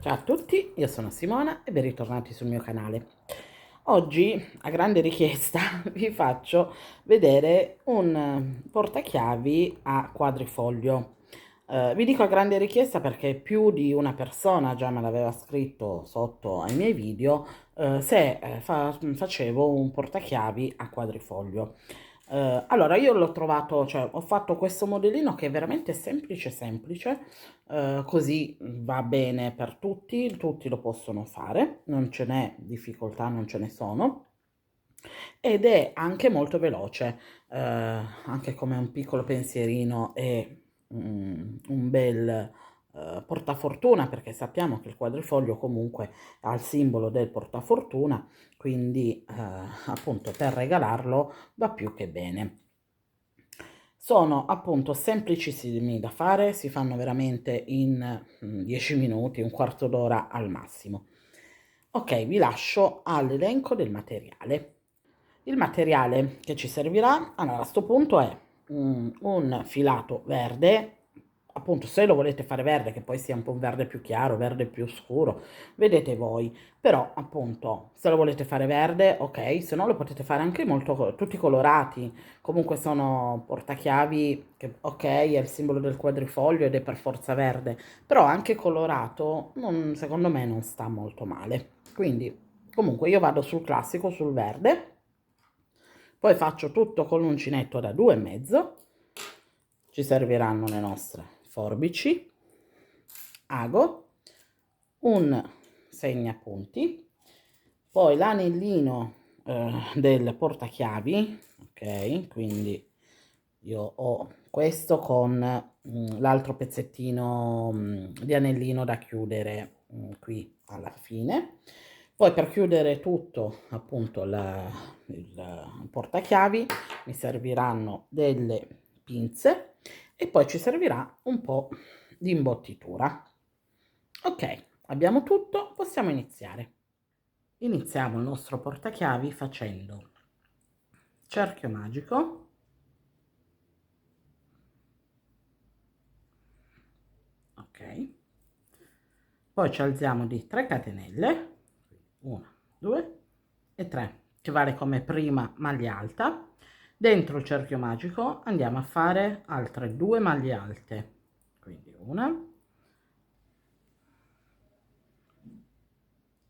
Ciao a tutti, io sono Simona e ben ritornati sul mio canale. Oggi, a grande richiesta, vi faccio vedere un portachiavi a quadrifoglio. Vi dico a grande richiesta perché più di una persona già me l'aveva scritto sotto ai miei video se facevo un portachiavi a quadrifoglio. Allora, io l'ho trovato, cioè ho fatto questo modellino che è veramente semplice, semplice, così va bene per tutti, tutti lo possono fare, non ce n'è difficoltà, non ce ne sono, ed è anche molto veloce, anche come un piccolo pensierino e un bel portafortuna, perché sappiamo che il quadrifoglio comunque ha il simbolo del portafortuna, quindi appunto per regalarlo va più che bene. Sono appunto semplicissimi da fare, si fanno veramente in 10 minuti, un quarto d'ora al massimo. Ok, vi lascio all'elenco del materiale. Il materiale che ci servirà, allora a questo punto è un filato verde, appunto se lo volete fare verde, che poi sia un po' un verde più chiaro, verde più scuro, vedete voi, però appunto se lo volete fare verde, ok, se no lo potete fare anche molto, tutti colorati, comunque sono portachiavi che ok, è il simbolo del quadrifoglio ed è per forza verde, però anche colorato secondo me non sta molto male, quindi comunque io vado sul classico, sul verde. Poi faccio tutto con l'uncinetto da 2,5. Ci serviranno le nostre forbici, ago, un segnapunti, poi l'anellino del portachiavi, ok? Quindi io ho questo con l'altro pezzettino di anellino da chiudere qui alla fine. Poi per chiudere tutto, appunto, il portachiavi mi serviranno delle pinze e poi ci servirà un po' di imbottitura. Ok, abbiamo tutto, possiamo iniziare. Iniziamo il nostro portachiavi facendo cerchio magico, ok, poi ci alziamo di 3 catenelle, 1, 2 e 3, che vale come prima maglia alta. Dentro il cerchio magico andiamo a fare altre 2 maglie alte, quindi una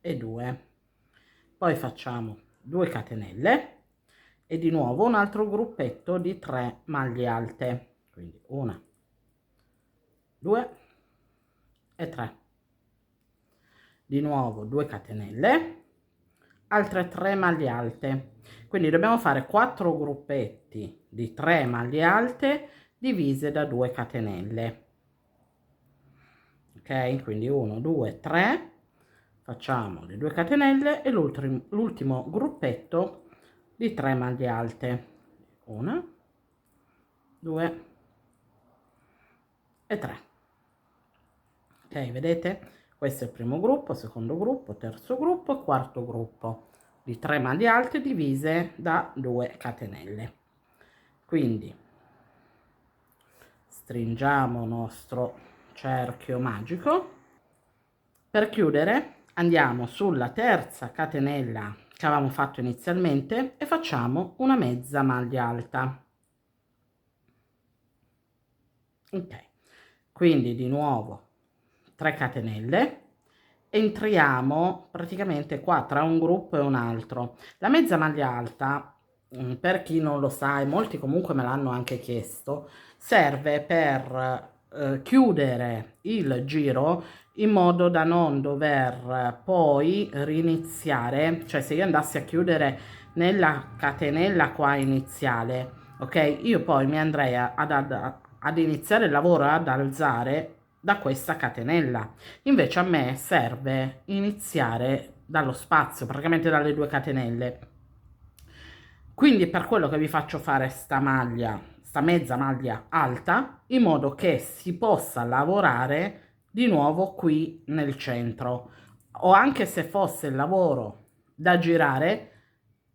e 2, poi facciamo 2 catenelle e di nuovo un altro gruppetto di 3 maglie alte, quindi una, 2 e 3, di nuovo 2 catenelle, altre 3 maglie alte, quindi dobbiamo fare 4 gruppetti di 3 maglie alte divise da 2 catenelle, ok? Quindi 1, 2, 3, facciamo le 2 catenelle e l'ultimo gruppetto di 3 maglie alte, 1, 2 e 3. Ok, vedete? Questo è il primo gruppo, secondo gruppo, terzo gruppo e quarto gruppo di 3 maglie alte divise da 2 catenelle. Quindi stringiamo il nostro cerchio magico. Per chiudere andiamo sulla terza catenella che avevamo fatto inizialmente e facciamo una mezza maglia alta. Ok, quindi di nuovo 3 catenelle, entriamo praticamente qua tra un gruppo e un altro. La mezza maglia alta, per chi non lo sa, e molti comunque me l'hanno anche chiesto, serve per chiudere il giro in modo da non dover poi riniziare, cioè se io andassi a chiudere nella catenella qua iniziale, ok, io poi mi andrei ad iniziare il lavoro, ad alzare da questa catenella. Invece a me serve iniziare dallo spazio, praticamente dalle 2 catenelle. Quindi è per quello che vi faccio fare sta maglia, sta mezza maglia alta, in modo che si possa lavorare di nuovo qui nel centro. O anche se fosse il lavoro da girare,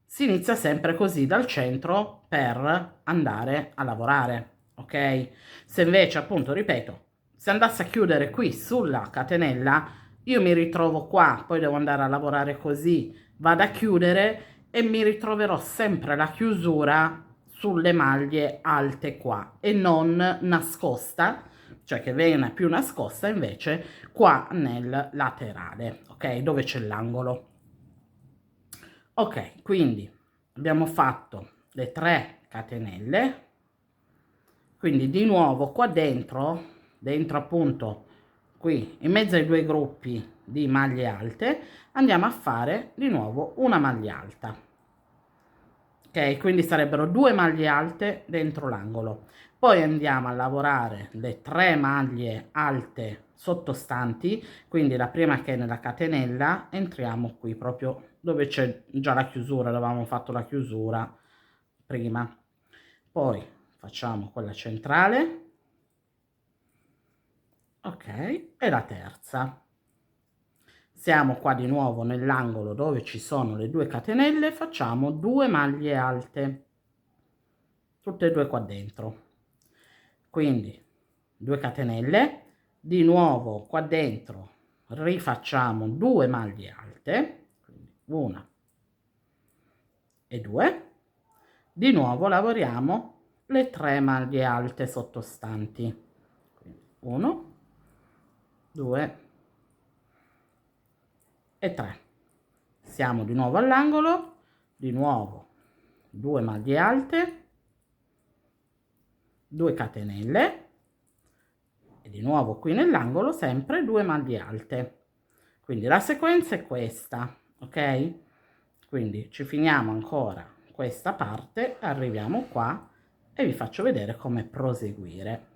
si inizia sempre così dal centro per andare a lavorare, ok? Se invece, appunto, ripeto, se andasse a chiudere qui sulla catenella, io mi ritrovo qua, poi devo andare a lavorare così, vado a chiudere e mi ritroverò sempre la chiusura sulle maglie alte qua e non nascosta, cioè che viene più nascosta invece qua nel laterale, ok, dove c'è l'angolo. Ok, quindi abbiamo fatto le 3 catenelle, quindi di nuovo qua dentro appunto qui in mezzo ai 2 gruppi di maglie alte andiamo a fare di nuovo una maglia alta. Ok, quindi sarebbero 2 maglie alte dentro l'angolo, poi andiamo a lavorare le 3 maglie alte sottostanti, quindi la prima che è nella catenella entriamo qui proprio dove c'è già la chiusura, dove avevamo fatto la chiusura prima, poi facciamo quella centrale, ok, e la terza. Siamo qua di nuovo nell'angolo dove ci sono le 2 catenelle, facciamo 2 maglie alte, tutte e 2 qua dentro, quindi 2 catenelle, di nuovo qua dentro rifacciamo 2 maglie alte, quindi una e 2, di nuovo lavoriamo le 3 maglie alte sottostanti, quindi 1, 2 e 3. Siamo di nuovo all'angolo, di nuovo 2 maglie alte, 2 catenelle e di nuovo qui nell'angolo sempre 2 maglie alte. Quindi la sequenza è questa, ok? Quindi ci finiamo ancora questa parte, arriviamo qua e vi faccio vedere come proseguire.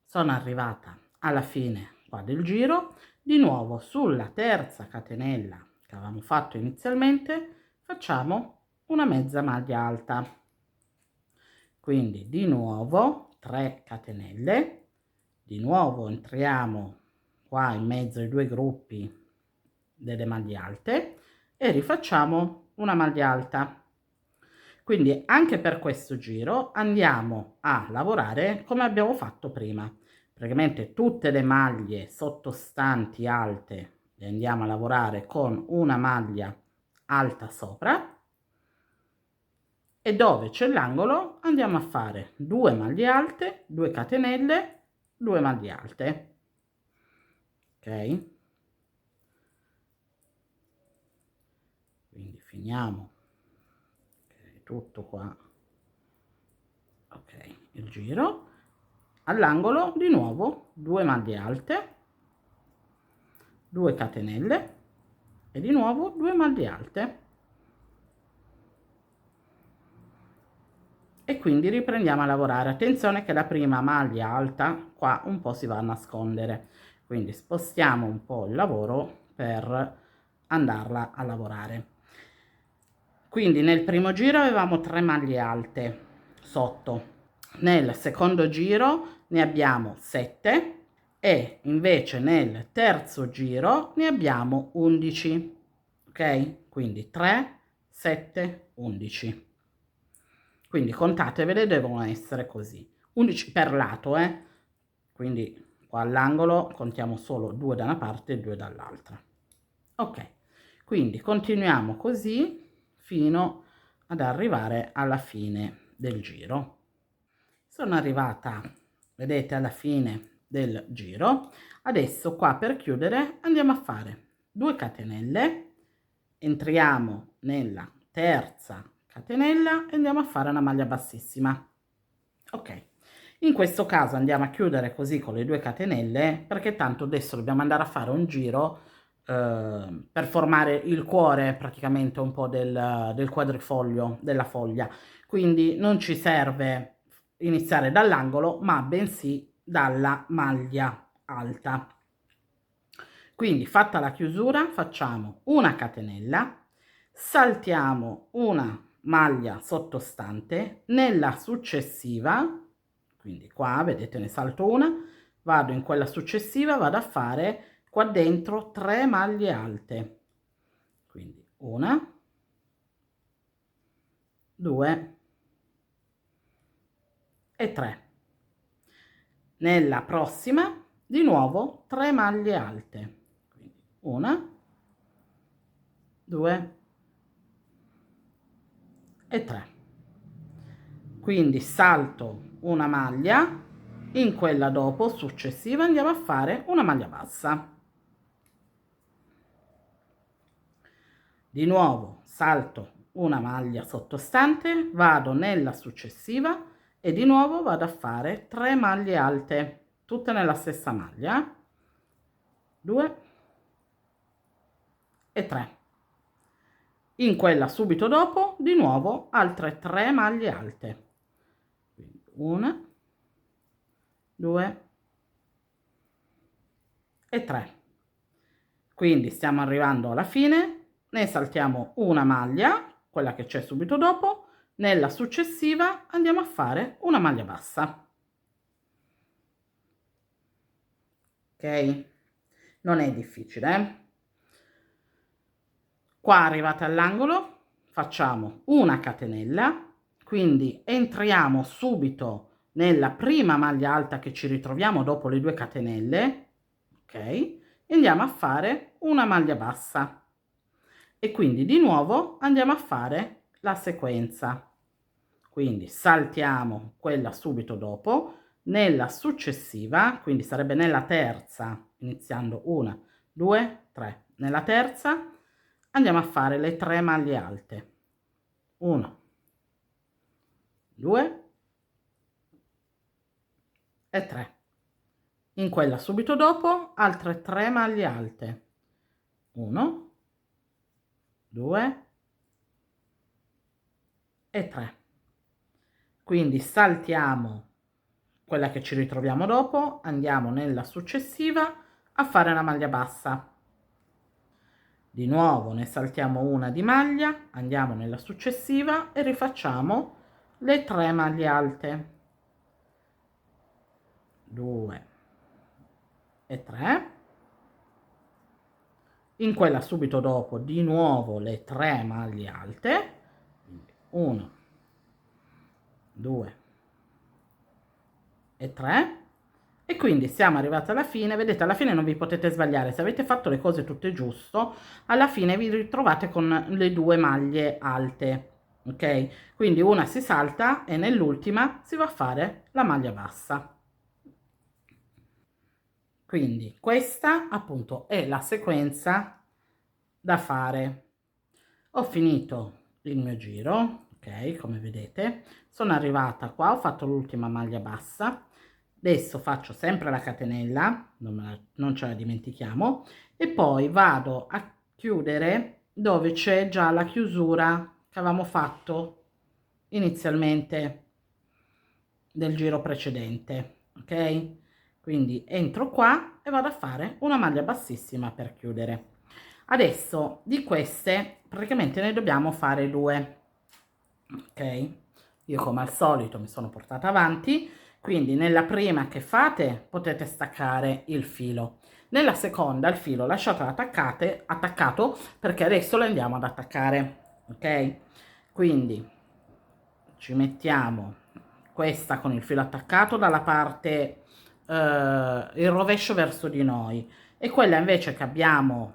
Sono arrivata alla fine qua del giro, di nuovo sulla terza catenella che avevamo fatto inizialmente facciamo una mezza maglia alta, quindi di nuovo 3 catenelle, di nuovo entriamo qua in mezzo ai 2 gruppi delle maglie alte e rifacciamo una maglia alta. Quindi anche per questo giro andiamo a lavorare come abbiamo fatto prima, praticamente tutte le maglie sottostanti alte le andiamo a lavorare con una maglia alta sopra e dove c'è l'angolo andiamo a fare 2 maglie alte, 2 catenelle, 2 maglie alte, ok? Quindi finiamo tutto qua, ok, il giro, all'angolo di nuovo 2 maglie alte, 2 catenelle e di nuovo 2 maglie alte e quindi riprendiamo a lavorare. Attenzione che la prima maglia alta qua un po' si va a nascondere, quindi spostiamo un po' il lavoro per andarla a lavorare. Quindi nel primo giro avevamo 3 maglie alte sotto, nel secondo giro ne abbiamo 7 e invece nel terzo giro ne abbiamo 11, ok? Quindi 3, 7, 11. Quindi contatevele, devono essere così, 11 per lato, quindi qua all'angolo contiamo solo 2 da una parte e 2 dall'altra. Ok, quindi continuiamo così fino ad arrivare alla fine del giro. Sono arrivata, vedete, alla fine del giro. Adesso qua per chiudere andiamo a fare 2 catenelle, entriamo nella terza catenella e andiamo a fare una maglia bassissima, ok. In questo caso andiamo a chiudere così con le 2 catenelle perché tanto adesso dobbiamo andare a fare un giro per formare il cuore praticamente un po' del quadrifoglio della foglia, quindi non ci serve iniziare dall'angolo ma bensì dalla maglia alta. Quindi fatta la chiusura facciamo una catenella, saltiamo una maglia sottostante, nella successiva, quindi qua vedete ne salto una, vado in quella successiva, vado a fare qua dentro 3 maglie alte, quindi una, 2 e 3. Nella prossima di nuovo 3 maglie alte, 1, 2 e 3. Quindi salto una maglia, in quella dopo successiva andiamo a fare una maglia bassa. Di nuovo salto una maglia sottostante, vado nella successiva e di nuovo vado a fare 3 maglie alte, tutte nella stessa maglia, 2 e 3. In quella subito dopo di nuovo altre 3 maglie alte, 1, 2 e 3. Quindi stiamo arrivando alla fine, ne saltiamo una maglia, quella che c'è subito dopo, nella successiva andiamo a fare una maglia bassa. Ok? Non è difficile, eh? Qua arrivate all'angolo, facciamo una catenella, quindi entriamo subito nella prima maglia alta che ci ritroviamo dopo le 2 catenelle, ok? E andiamo a fare una maglia bassa e quindi di nuovo andiamo a fare la sequenza. Quindi saltiamo quella subito dopo, nella successiva, quindi sarebbe nella terza, iniziando 1, 2, 3, nella terza andiamo a fare le 3 maglie alte, 1, 2 e 3. In quella subito dopo altre 3 maglie alte, 1, 2 e 3. Quindi saltiamo quella che ci ritroviamo dopo, andiamo nella successiva a fare una maglia bassa. Di nuovo ne saltiamo una di maglia, andiamo nella successiva e rifacciamo le 3 maglie alte, 2 e 3. In quella subito dopo di nuovo le 3 maglie alte, 1, 2 e 3. E quindi siamo arrivati alla fine. Vedete, alla fine non vi potete sbagliare, se avete fatto le cose tutte giusto, alla fine vi ritrovate con le 2 maglie alte, ok? Quindi una si salta e nell'ultima si va a fare la maglia bassa. Quindi questa appunto è la sequenza da fare. Ho finito il mio giro, ok, come vedete, sono arrivata qua, ho fatto l'ultima maglia bassa. Adesso faccio sempre la catenella, non ce la dimentichiamo, e poi vado a chiudere dove c'è già la chiusura che avevamo fatto inizialmente del giro precedente, ok? Quindi entro qua e vado a fare una maglia bassissima per chiudere. Adesso di queste praticamente ne dobbiamo fare 2, ok? Io come al solito mi sono portata avanti, quindi nella prima che fate potete staccare il filo, nella seconda il filo lasciatelo attaccato perché adesso lo andiamo ad attaccare, ok? Quindi ci mettiamo questa con il filo attaccato dalla parte il rovescio verso di noi e quella invece che abbiamo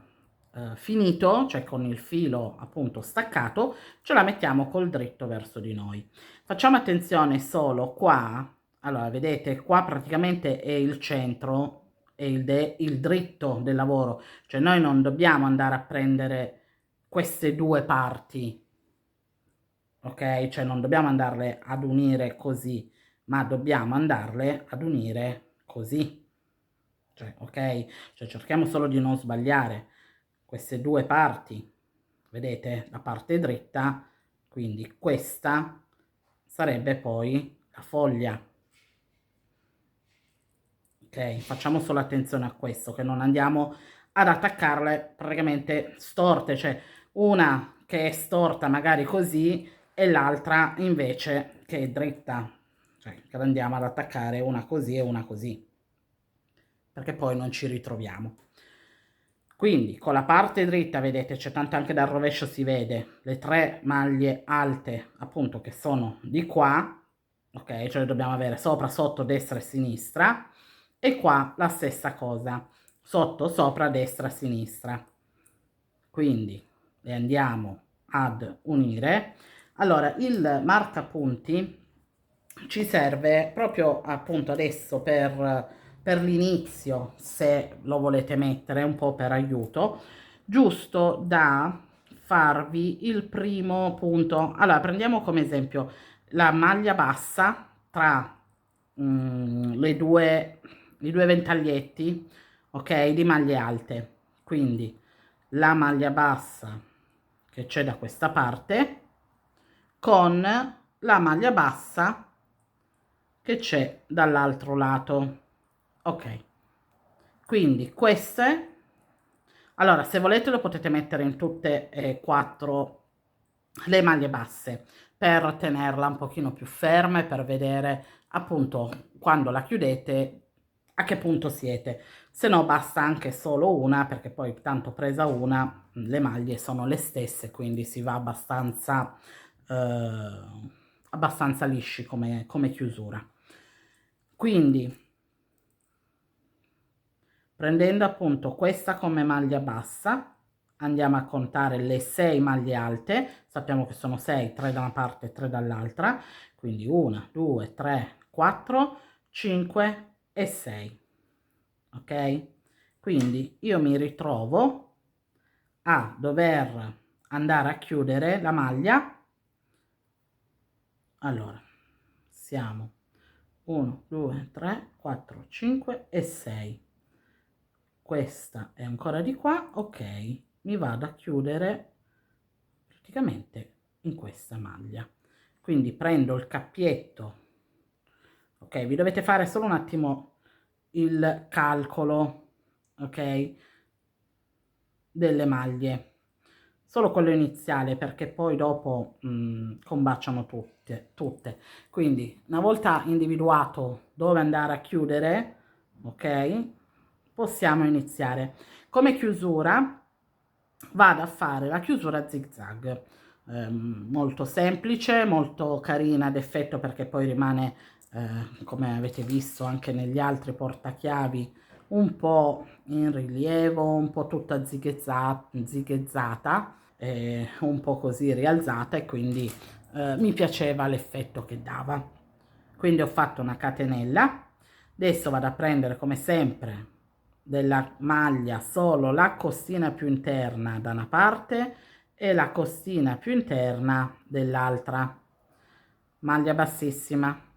finito, cioè con il filo appunto staccato, ce la mettiamo col dritto verso di noi. Facciamo attenzione solo qua, allora vedete qua praticamente è il centro, è il dritto del lavoro, cioè noi non dobbiamo andare a prendere queste 2 parti, ok? Cioè non dobbiamo andarle ad unire così, ma dobbiamo andarle ad unire così, cioè, ok? Cioè cerchiamo solo di non sbagliare queste 2 parti, vedete? La parte dritta, quindi questa sarebbe poi la foglia, ok? Facciamo solo attenzione a questo, che non andiamo ad attaccarle praticamente storte, cioè una che è storta magari così e l'altra invece che è dritta, cioè che la andiamo ad attaccare una così e una così, perché poi non ci ritroviamo. Quindi con la parte dritta, vedete, c'è tanto anche dal rovescio si vede le 3 maglie alte appunto che sono di qua, ok? Cioè le dobbiamo avere sopra, sotto, destra e sinistra, e qua la stessa cosa. sotto, sopra, destra, sinistra. Quindi le andiamo ad unire. Allora, il marcapunti ci serve proprio appunto adesso per l'inizio, se lo volete mettere un po' per aiuto, giusto da farvi il primo punto. Allora, prendiamo come esempio la maglia bassa tra i due ventaglietti, ok, di maglie alte. Quindi la maglia bassa che c'è da questa parte con la maglia bassa che c'è dall'altro lato. Ok, quindi queste, allora se volete lo potete mettere in tutte e quattro le maglie basse per tenerla un pochino più ferma e per vedere appunto quando la chiudete a che punto siete. Se no basta anche solo una, perché poi tanto presa una le maglie sono le stesse, quindi si va abbastanza abbastanza lisci come chiusura. Quindi prendendo appunto questa come maglia bassa andiamo a contare le 6 maglie alte, sappiamo che sono 6, 3 da una parte e 3 dall'altra, quindi 1 2 3 4 5 e 6. Ok, quindi io mi ritrovo a dover andare a chiudere la maglia. Allora siamo 1 2 3 4 5 e 6, questa è ancora di qua. Ok, mi vado a chiudere praticamente in questa maglia, quindi prendo il cappietto. Ok, vi dovete fare solo un attimo il calcolo, ok, delle maglie, solo quello iniziale, perché poi dopo combaciano tutte. Quindi una volta individuato dove andare a chiudere, ok, possiamo iniziare. Come chiusura vado a fare la chiusura zig zag, molto semplice, molto carina ad effetto, perché poi rimane come avete visto anche negli altri portachiavi un po' in rilievo, un po' tutta zighezzata, un po' così rialzata, e quindi mi piaceva l'effetto che dava. Quindi ho fatto una catenella. Adesso vado a prendere come sempre della maglia solo la costina più interna da una parte e la costina più interna dell'altra. Maglia bassissima,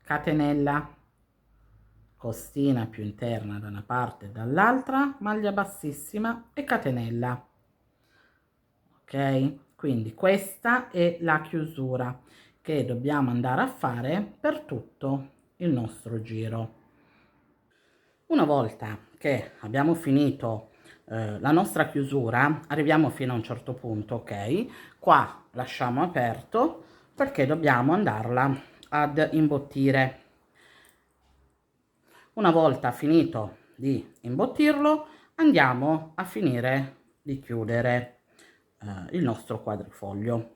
catenella, costina più interna da una parte e dall'altra, maglia bassissima e catenella. Ok, quindi questa è la chiusura che dobbiamo andare a fare per tutto il nostro giro. Una volta che abbiamo finito la nostra chiusura, arriviamo fino a un certo punto, ok? Qua lasciamo aperto perché dobbiamo andarla ad imbottire. Una volta finito di imbottirlo, andiamo a finire di chiudere il nostro quadrifoglio.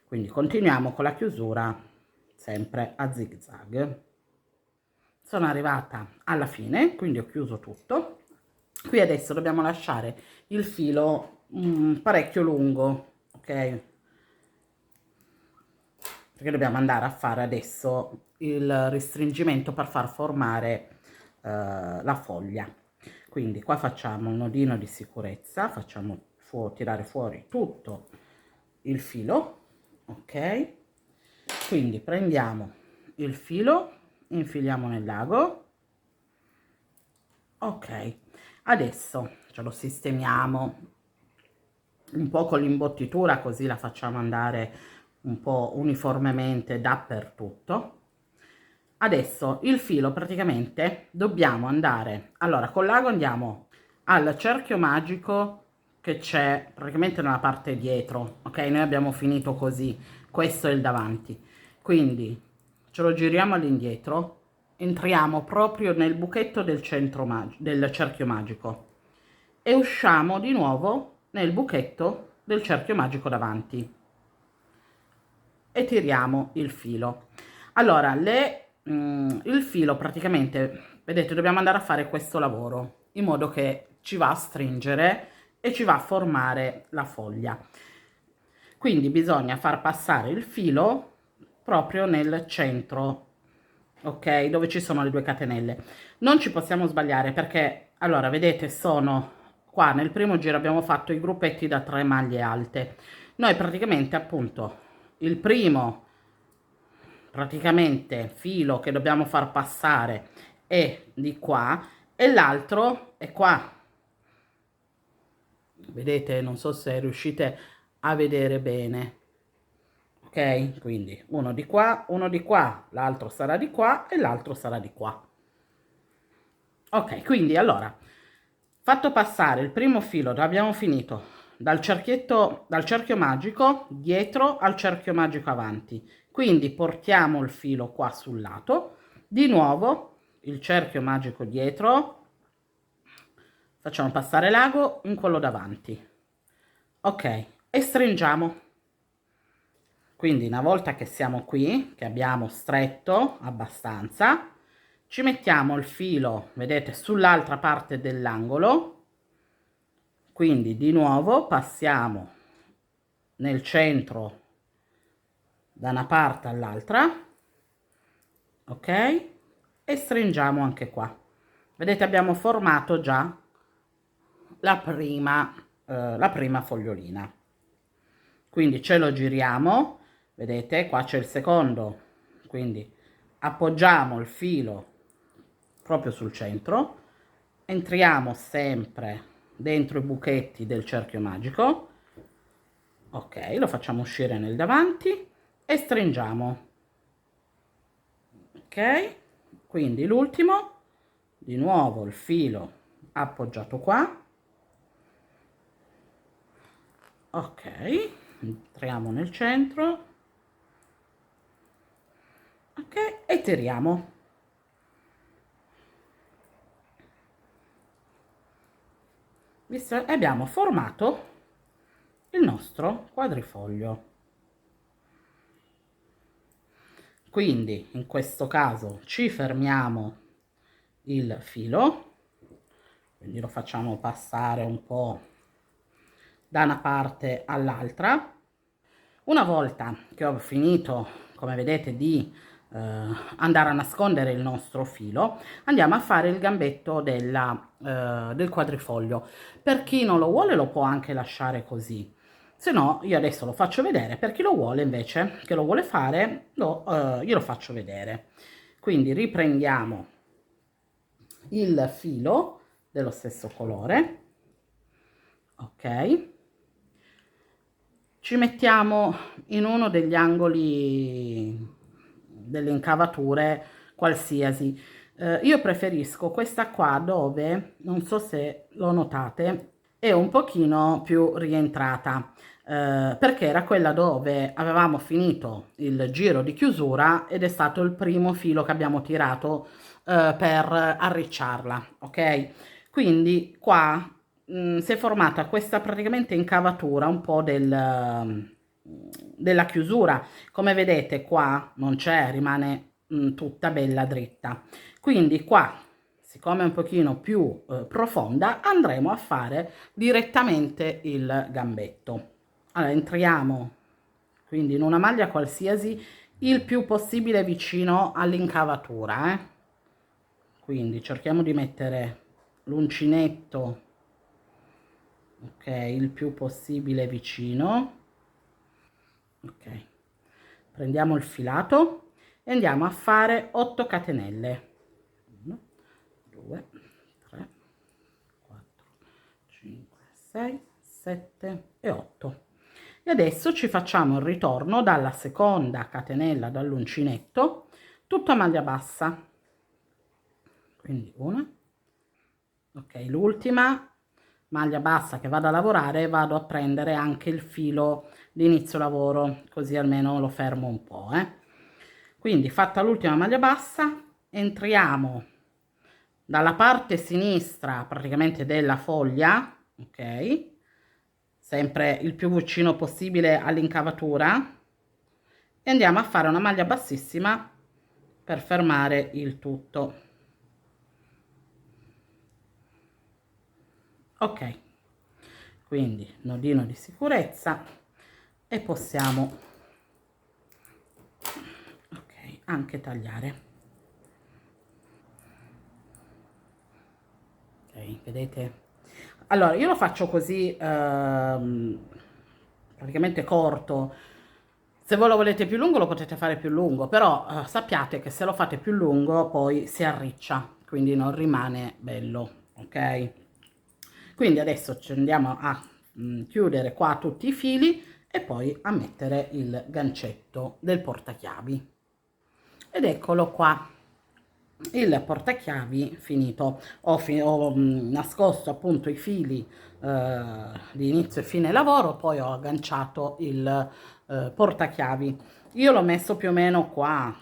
Quindi continuiamo con la chiusura sempre a zig zag. Sono arrivata alla fine, quindi ho chiuso tutto. Qui adesso dobbiamo lasciare il filo parecchio lungo, ok? Perché dobbiamo andare a fare adesso il restringimento per far formare la foglia. Quindi qua facciamo un nodino di sicurezza, facciamo tirare fuori tutto il filo, ok? Quindi prendiamo il filo, infiliamo nel lago, ok? Adesso ce lo sistemiamo un po' con l'imbottitura, così la facciamo andare un po' uniformemente dappertutto. Adesso il filo praticamente dobbiamo andare, allora col l'ago andiamo al cerchio magico che c'è praticamente nella parte dietro, ok? Noi abbiamo finito così, questo è il davanti, quindi ce lo giriamo all'indietro, entriamo proprio nel buchetto del del cerchio magico e usciamo di nuovo nel buchetto del cerchio magico davanti e tiriamo il filo. Allora il filo praticamente, vedete, dobbiamo andare a fare questo lavoro, in modo che ci va a stringere e ci va a formare la foglia. Quindi bisogna far passare il filo proprio nel centro, ok, dove ci sono le 2 catenelle. Non ci possiamo sbagliare perché, allora, vedete, sono qua nel primo giro abbiamo fatto i gruppetti da 3 maglie alte. Noi praticamente, appunto, il primo praticamente filo che dobbiamo far passare è di qua e l'altro è qua. Vedete, non so se riuscite a vedere bene. Ok, quindi uno di qua, l'altro sarà di qua e l'altro sarà di qua. Ok, quindi allora, fatto passare il primo filo, abbiamo finito dal cerchietto, dal cerchio magico dietro al cerchio magico avanti. Quindi portiamo il filo qua sul lato, di nuovo il cerchio magico dietro, facciamo passare l'ago in quello davanti. Ok, e stringiamo. Quindi una volta che siamo qui, che abbiamo stretto abbastanza, ci mettiamo il filo, vedete, sull'altra parte dell'angolo, quindi di nuovo passiamo nel centro da una parte all'altra, ok? E stringiamo anche qua. Vedete, abbiamo formato già la prima fogliolina. Quindi ce lo giriamo, vedete, qua c'è il secondo, quindi appoggiamo il filo proprio sul centro, entriamo sempre dentro i buchetti del cerchio magico, ok, lo facciamo uscire nel davanti e stringiamo, ok, quindi l'ultimo, di nuovo il filo appoggiato qua, ok, entriamo nel centro, ok, e tiriamo. Visto, abbiamo formato il nostro quadrifoglio. Quindi in questo caso ci fermiamo il filo, quindi lo facciamo passare un po' da una parte all'altra. Una volta che ho finito, come vedete, di andare a nascondere il nostro filo, andiamo a fare il gambetto del quadrifoglio. Per chi non lo vuole lo può anche lasciare così, se no io adesso lo faccio vedere. Per chi lo vuole invece, che lo vuole fare, io lo faccio vedere. Quindi riprendiamo il filo dello stesso colore, ok, ci mettiamo in uno degli angoli delle incavature qualsiasi. Io preferisco questa qua dove, non so se lo notate, è un pochino più rientrata, perché era quella dove avevamo finito il giro di chiusura ed è stato il primo filo che abbiamo tirato per arricciarla, ok? Quindi qua si è formata questa praticamente incavatura un po' della chiusura. Come vedete qua non c'è, rimane tutta bella dritta. Quindi qua, siccome è un pochino più profonda, andremo a fare direttamente il gambetto. Allora, entriamo quindi in una maglia qualsiasi il più possibile vicino all'incavatura, quindi cerchiamo di mettere l'uncinetto, ok, il più possibile vicino, ok, prendiamo il filato e andiamo a fare 8 catenelle, 1 2 3 4 5 6 7 e 8. E adesso ci facciamo il ritorno dalla seconda catenella dall'uncinetto, tutta maglia bassa, quindi una, ok, l'ultima maglia bassa che vado a lavorare, vado a prendere anche il filo di inizio lavoro, così almeno lo fermo un po', quindi fatta l'ultima maglia bassa, entriamo dalla parte sinistra praticamente della foglia, ok, sempre il più vicino possibile all'incavatura, e andiamo a fare una maglia bassissima per fermare il tutto. Ok, quindi nodino di sicurezza e possiamo, ok, anche tagliare. Ok, vedete? Allora, io lo faccio così, praticamente corto. Se voi lo volete più lungo lo potete fare più lungo, però sappiate che se lo fate più lungo poi si arriccia, quindi non rimane bello, ok? Quindi adesso ci andiamo a chiudere qua tutti i fili e poi a mettere il gancetto del portachiavi. Ed eccolo qua, il portachiavi finito. Ho nascosto appunto i fili di inizio e fine lavoro, poi ho agganciato il portachiavi. Io l'ho messo più o meno qua,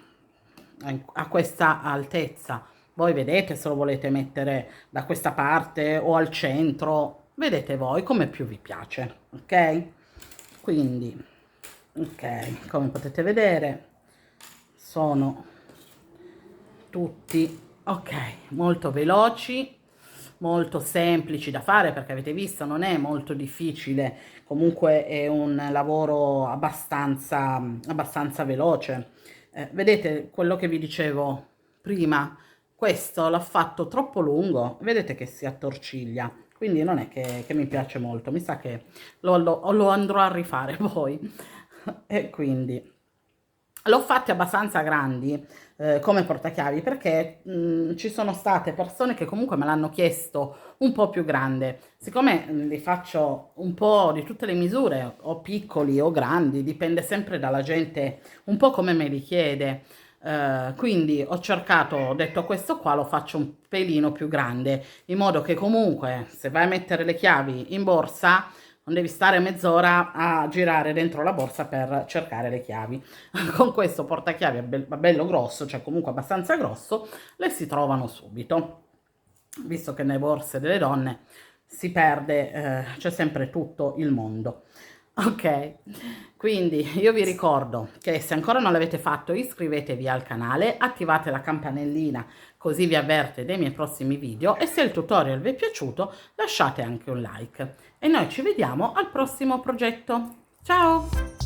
a questa altezza. Voi vedete se lo volete mettere da questa parte o al centro, vedete voi come più vi piace, ok? Quindi, ok, come potete vedere, sono tutti, ok, molto veloci, molto semplici da fare perché avete visto non è molto difficile, comunque è un lavoro abbastanza veloce. Vedete quello che vi dicevo prima, questo l'ho fatto troppo lungo, vedete che si attorciglia, quindi non è che mi piace molto, mi sa che lo andrò a rifare poi. E quindi l'ho fatti abbastanza grandi come portachiavi perché ci sono state persone che comunque me l'hanno chiesto un po' più grande. Siccome li faccio un po' di tutte le misure, o piccoli o grandi, dipende sempre dalla gente, un po' come me li chiede. Quindi ho cercato, ho detto questo qua lo faccio un pelino più grande, in modo che comunque se vai a mettere le chiavi in borsa non devi stare mezz'ora a girare dentro la borsa per cercare le chiavi. Con questo portachiavi bello grosso, cioè comunque abbastanza grosso, le si trovano subito. Visto che nelle borse delle donne si perde, c'è sempre tutto il mondo. Ok, quindi io vi ricordo che se ancora non l'avete fatto iscrivetevi al canale, attivate la campanellina così vi avverte dei miei prossimi video e se il tutorial vi è piaciuto lasciate anche un like. E noi ci vediamo al prossimo progetto. Ciao!